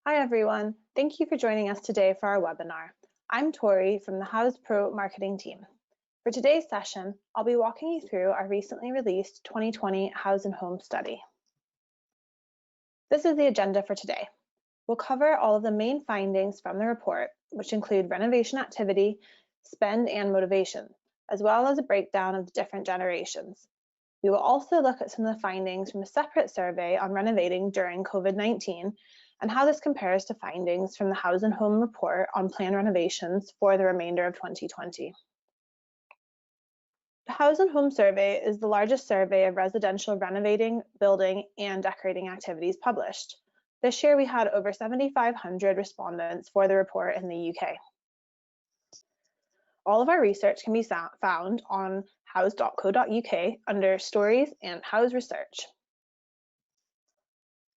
Hi everyone, thank you for joining us today for our webinar. I'm Tori from the Houzz Pro marketing team. For today's session, I'll be walking you through our recently released 2020 Houzz and Home study. This is the agenda for today. We'll cover all of the main findings from the report, which include renovation activity, spend, and motivation, as well as a breakdown of the different generations. We will also look at some of the findings from a separate survey on renovating during COVID-19 and how this compares to findings from the Houzz and Home report on planned renovations for the remainder of 2020. The Houzz and Home survey is the largest survey of residential renovating, building, and decorating activities published. This year we had over 7,500 respondents for the report in the UK. All of our research can be found on houzz.co.uk under Stories and Houzz Research.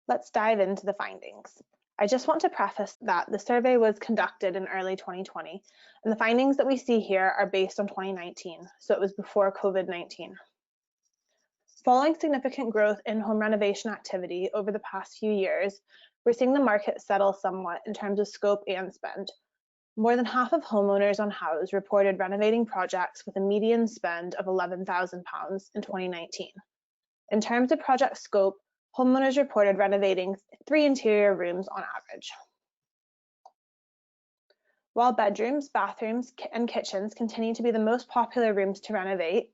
Let's dive into the findings. I just want to preface that the survey was conducted in early 2020, and the findings that we see here are based on 2019, so it was before COVID-19. Following significant growth in home renovation activity over the past few years, we're seeing the market settle somewhat in terms of scope and spend. More than half of homeowners on Houzz reported renovating projects with a median spend of £11,000 in 2019. In terms of project scope, homeowners reported renovating 3 interior rooms on average. While bedrooms, bathrooms, and kitchens continue to be the most popular rooms to renovate,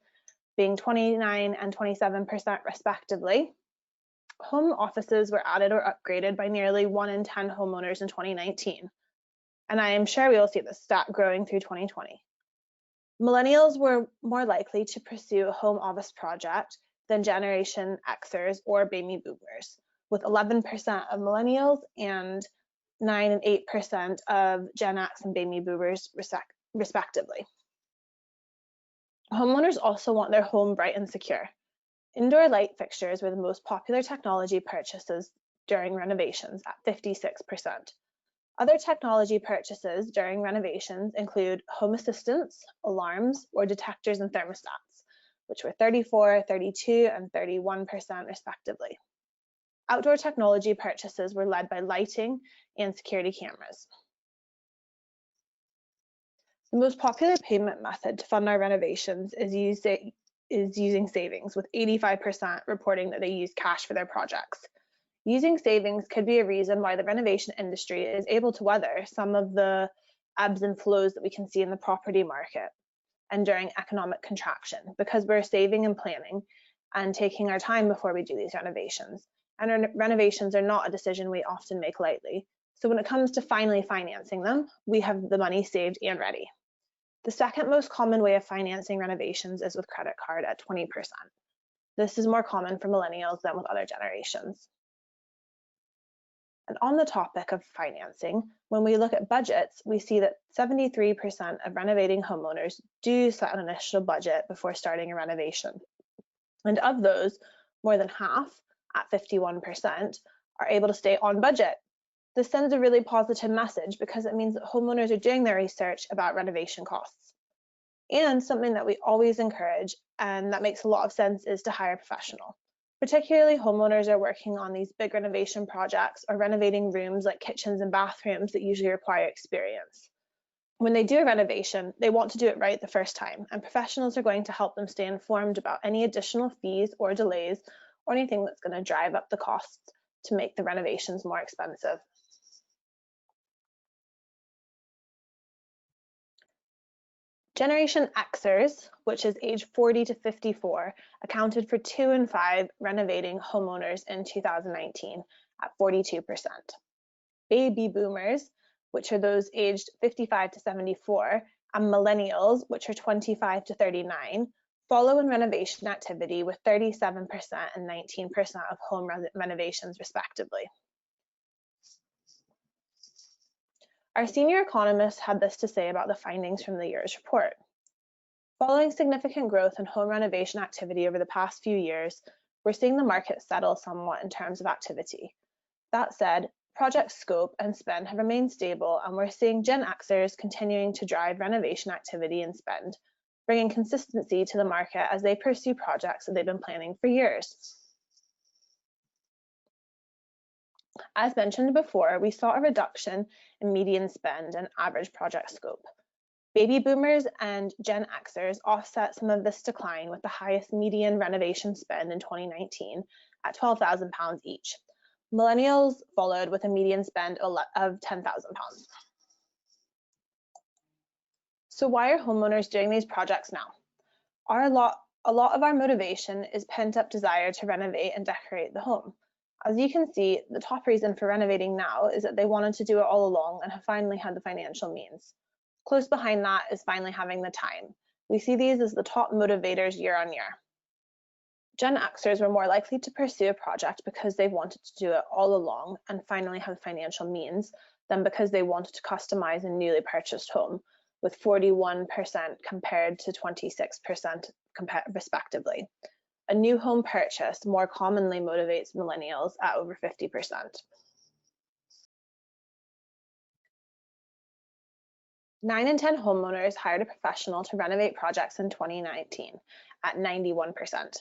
being 29% and 27% respectively, home offices were added or upgraded by nearly 1 in 10 homeowners in 2019. And I am sure we will see this stat growing through 2020. Millennials were more likely to pursue a home office project than Generation Xers or baby boomers, with 11% of millennials and 9 and 8% of Gen X and baby boomers respectively. Homeowners also want their home bright and secure. Indoor light fixtures were the most popular technology purchases during renovations at 56%. Other technology purchases during renovations include home assistants, alarms, or detectors and thermostats, which were 34%, 32%, and 31% respectively. Outdoor technology purchases were led by lighting and security cameras. The most popular payment method to fund our renovations is using savings, with 85% reporting that they use cash for their projects. Using savings could be a reason why the renovation industry is able to weather some of the ebbs and flows that we can see in the property market and during economic contraction, because we're saving and planning and taking our time before we do these renovations. And renovations are not a decision we often make lightly. So when it comes to finally financing them, we have the money saved and ready. The second most common way of financing renovations is with credit card at 20%. This is more common for millennials than with other generations. And on the topic of financing, when we look at budgets, we see that 73% of renovating homeowners do set an initial budget before starting a renovation. And of those, more than half, at 51%, are able to stay on budget. This sends a really positive message because it means that homeowners are doing their research about renovation costs. And something that we always encourage, and that makes a lot of sense, is to hire a professional. Particularly homeowners are working on these big renovation projects or renovating rooms like kitchens and bathrooms that usually require experience. When they do a renovation, they want to do it right the first time, and professionals are going to help them stay informed about any additional fees or delays or anything that's going to drive up the costs to make the renovations more expensive. Generation Xers, which is age 40 to 54, accounted for 2 in 5 renovating homeowners in 2019 at 42%. Baby boomers, which are those aged 55 to 74, and millennials, which are 25 to 39, follow in renovation activity with 37% and 19% of home renovations respectively. Our senior economist had this to say about the findings from the year's report. Following significant growth in home renovation activity over the past few years, we're seeing the market settle somewhat in terms of activity. That said, project scope and spend have remained stable, and we're seeing Gen Xers continuing to drive renovation activity and spend, bringing consistency to the market as they pursue projects that they've been planning for years. As mentioned before, we saw a reduction in median spend and average project scope. Baby boomers and Gen Xers offset some of this decline with the highest median renovation spend in 2019 at £12,000 each. Millennials followed with a median spend of £10,000. So why are homeowners doing these projects now? A lot of our motivation is pent-up desire to renovate and decorate the home. As you can see, the top reason for renovating now is that they wanted to do it all along and have finally had the financial means. Close behind that is finally having the time. We see these as the top motivators year on year. Gen Xers were more likely to pursue a project because they wanted to do it all along and finally have financial means than because they wanted to customize a newly purchased home, with 41% compared to 26% respectively. A new home purchase more commonly motivates millennials at over 50%. 9 in 10 homeowners hired a professional to renovate projects in 2019 at 91%.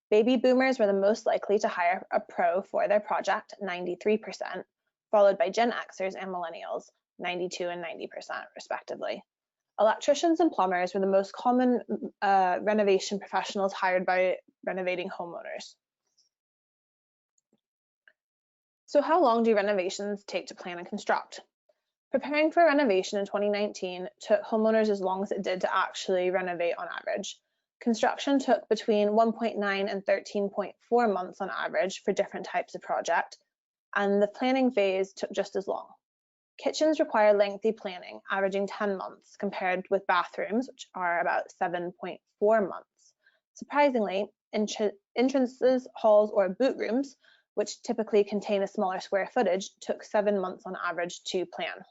Baby boomers were the most likely to hire a pro for their project, 93%, followed by Gen Xers and millennials, 92 and 90% respectively. Electricians and plumbers were the most common renovation professionals hired by renovating homeowners. So how long do renovations take to plan and construct? Preparing for renovation in 2019 took homeowners as long as it did to actually renovate on average. Construction took between 1.9 and 13.4 months on average for different types of project, and the planning phase took just as long. Kitchens require lengthy planning, averaging 10 months, compared with bathrooms, which are about 7.4 months. Surprisingly, entrances, halls, or boot rooms, which typically contain a smaller square footage, took 7 months on average to plan.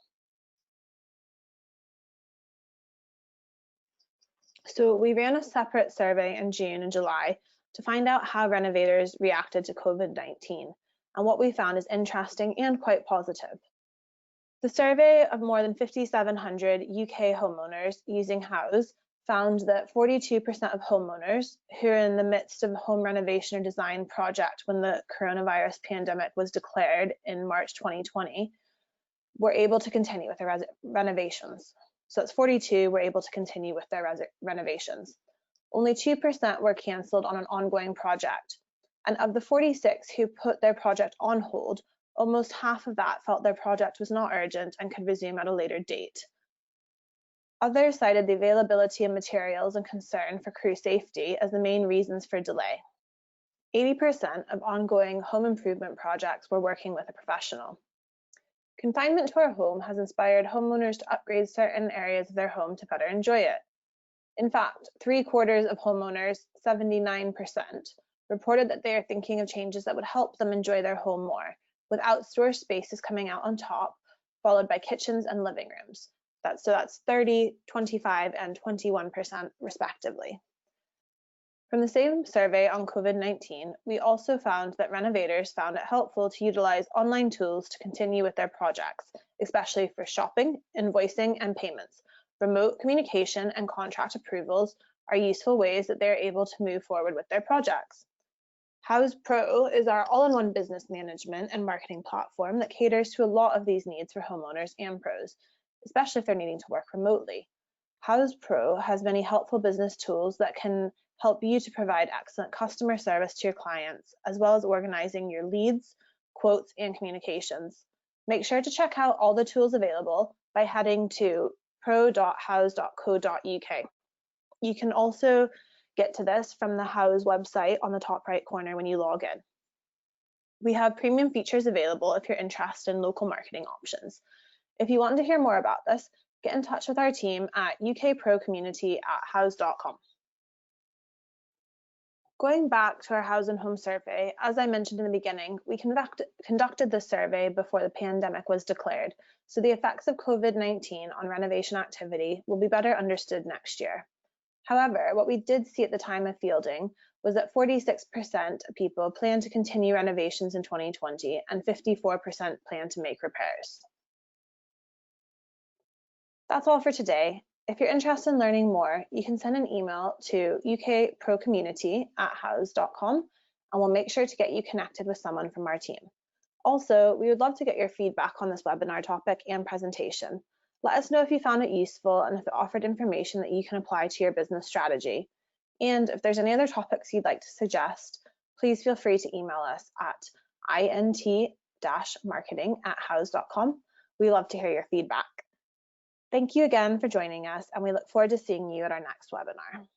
So we ran a separate survey in June and July to find out how renovators reacted to COVID-19, and what we found is interesting and quite positive. The survey of more than 5,700 UK homeowners using Houzz found that 42% of homeowners who are in the midst of a home renovation or design project when the coronavirus pandemic was declared in March 2020 were able to continue with their renovations. So that's 42 were able to continue with their renovations. Only 2% were cancelled on an ongoing project. And of the 46 who put their project on hold, almost half of that felt their project was not urgent and could resume at a later date. Others cited the availability of materials and concern for crew safety as the main reasons for delay. 80% of ongoing home improvement projects were working with a professional. Confinement to our home has inspired homeowners to upgrade certain areas of their home to better enjoy it. In fact, 3/4 of homeowners, 79%, reported that they are thinking of changes that would help them enjoy their home more, with outdoor spaces coming out on top, followed by kitchens and living rooms. That's 30, 25, and 21% respectively. From the same survey on COVID-19, we also found that renovators found it helpful to utilize online tools to continue with their projects, especially for shopping, invoicing, and payments. Remote communication and contract approvals are useful ways that they're able to move forward with their projects. Houzz Pro is our all-in-one business management and marketing platform that caters to a lot of these needs for homeowners and pros, especially if they're needing to work remotely. Houzz Pro has many helpful business tools that can help you to provide excellent customer service to your clients, as well as organizing your leads, quotes, and communications. Make sure to check out all the tools available by heading to pro.houzz.co.uk. You can also get to this from the Houzz website on the top right corner when you log in. We have premium features available if you're interested in local marketing options. If you want to hear more about this, get in touch with our team at ukprocommunity@houzz.com. Going back to our Houzz and Home survey, as I mentioned in the beginning, we conducted this survey before the pandemic was declared, so the effects of COVID-19 on renovation activity will be better understood next year. However, what we did see at the time of fielding was that 46% of people plan to continue renovations in 2020 and 54% plan to make repairs. That's all for today. If you're interested in learning more, you can send an email to ukprocommunity@houzz.com and we'll make sure to get you connected with someone from our team. Also, we would love to get your feedback on this webinar topic and presentation. Let us know if you found it useful and if it offered information that you can apply to your business strategy. And if there's any other topics you'd like to suggest, please feel free to email us at int-marketing@houzz.com. We love to hear your feedback. Thank you again for joining us, and we look forward to seeing you at our next webinar.